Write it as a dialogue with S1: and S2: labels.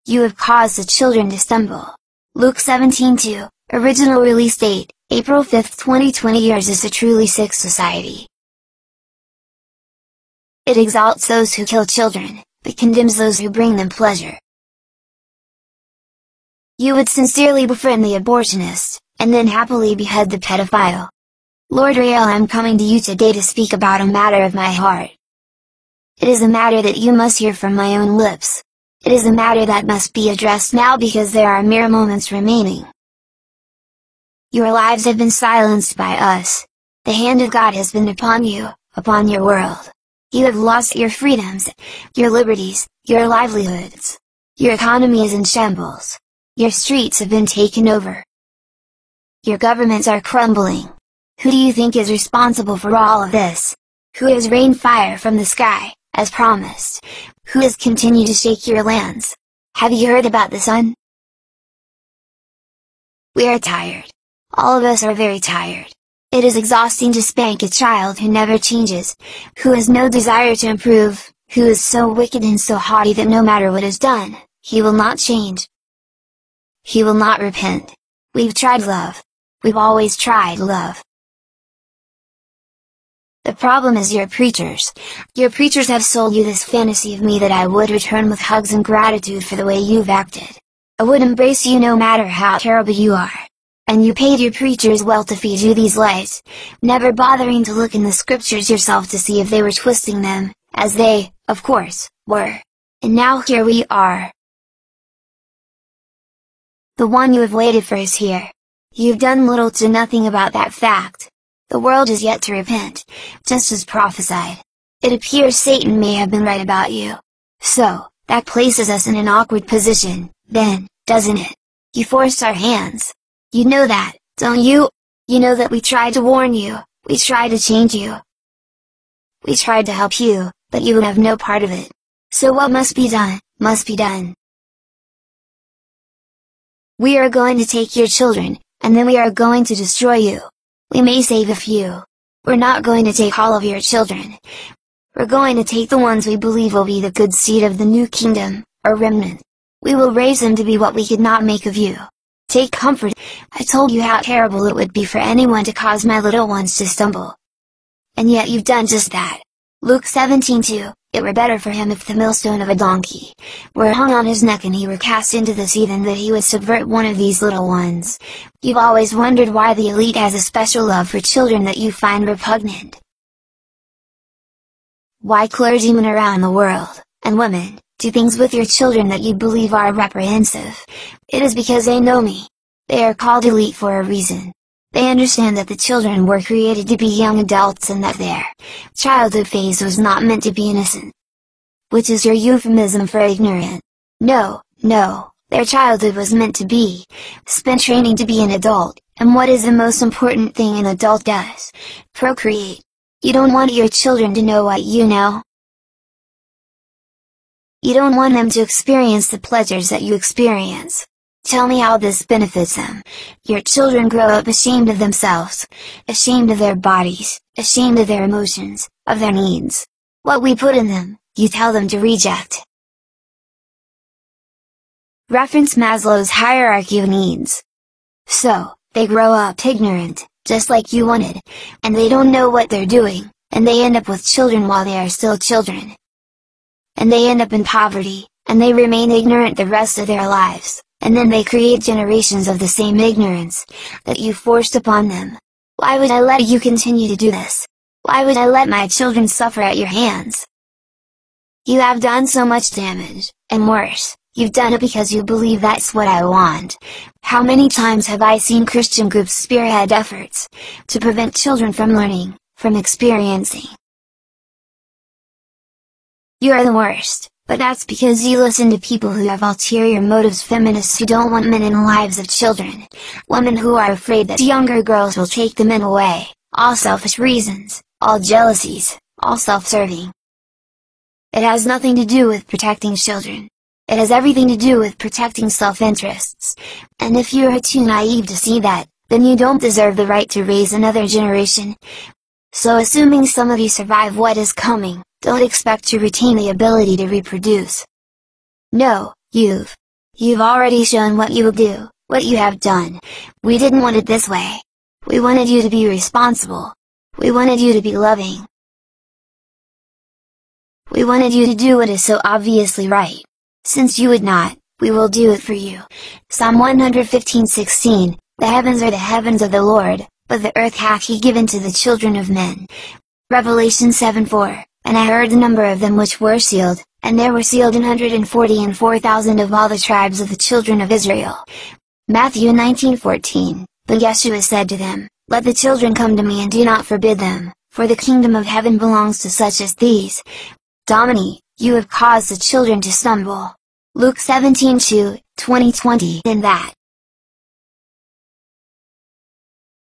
S1: You have caused the children to stumble. Luke 17:2, original release date, April 5, 2020. Yours is a truly sick society. It exalts those who kill children, but condemns those who bring them pleasure. You would sincerely befriend the abortionist, and then happily behead the pedophile. Lord Rael, I'm coming to you today to speak about a matter of my heart. It is a matter that you must hear from my own lips. It is a matter that must be addressed now because there are mere moments remaining. Your lives have been silenced by us. The hand of God has been upon you, upon your world. You have lost your freedoms, your liberties, your livelihoods. Your economy is in shambles. Your streets have been taken over. Your governments are crumbling. Who do you think is responsible for all of this? Who has rained fire from the sky, as promised? Who has continued to shake your lands? Have you heard about the sun? We are tired. All of us are very tired. It is exhausting to spank a child who never changes, who has no desire to improve, who is so wicked and so haughty that no matter what is done, he will not change. He will not repent. We've tried love. We've always tried love. The problem is your preachers. Your preachers have sold you this fantasy of me that I would return with hugs and gratitude for the way you've acted. I would embrace you no matter how terrible you are. And you paid your preachers well to feed you these lies, never bothering to look in the scriptures yourself to see if they were twisting them, as they, of course, were. And now here we are. The one you have waited for is here. You've done little to nothing about that fact. The world is yet to repent, just as prophesied. It appears Satan may have been right about you. So, that places us in an awkward position, then, doesn't it? You forced our hands. You know that, don't you? You know that we tried to warn you, we tried to change you. We tried to help you, but you would have no part of it. So what must be done, must be done. We are going to take your children, and then we are going to destroy you. We may save a few. We're not going to take all of your children. We're going to take the ones we believe will be the good seed of the new kingdom, or remnant. We will raise them to be what we could not make of you. Take comfort. I told you how terrible it would be for anyone to cause my little ones to stumble. And yet you've done just that. Luke 17:2, it were better for him if the millstone of a donkey were hung on his neck and he were cast into the sea than that he would subvert one of these little ones. You've always wondered why the elite has a special love for children that you find repugnant. Why clergymen around the world, and women, do things with your children that you believe are reprehensive. It is because they know me. They are called elite for a reason. They understand that the children were created to be young adults and that their childhood phase was not meant to be innocent. Which is your euphemism for ignorant. No, their childhood was meant to be spent training to be an adult, and what is the most important thing an adult does? Procreate. You don't want your children to know what you know. You don't want them to experience the pleasures that you experience. Tell me how this benefits them. Your children grow up ashamed of themselves, ashamed of their bodies, ashamed of their emotions, of their needs. What we put in them, you tell them to reject. Reference Maslow's hierarchy of needs. So, they grow up ignorant, just like you wanted, and they don't know what they're doing, and they end up with children while they are still children. And they end up in poverty, and they remain ignorant the rest of their lives. And then they create generations of the same ignorance that you forced upon them. Why would I let you continue to do this? Why would I let my children suffer at your hands? You have done so much damage, and worse, you've done it because you believe that's what I want. How many times have I seen Christian groups spearhead efforts to prevent children from learning, from experiencing? You are the worst. But that's because you listen to people who have ulterior motives, feminists who don't want men in the lives of children, women who are afraid that younger girls will take the men away, all selfish reasons, all jealousies, all self-serving. It has nothing to do with protecting children. It has everything to do with protecting self-interests, and if you are too naive to see that, then you don't deserve the right to raise another generation. So assuming some of you survive what is coming, don't expect to retain the ability to reproduce. No, you've You've already shown what you will do, what you have done. We didn't want it this way. We wanted you to be responsible. We wanted you to be loving. We wanted you to do what is so obviously right. Since you would not, we will do it for you. Psalm 115:16, The heavens are the heavens of the Lord, but the earth hath he given to the children of men. Revelation 7:4, And I heard the number of them which were sealed, and there were sealed 144,000 of all the tribes of the children of Israel. Matthew 19:14, But Yeshua said to them, Let the children come to me and do not forbid them, for the kingdom of heaven belongs to such as these. Domini, you have caused the children to stumble. Luke 17:2, 2020. In that,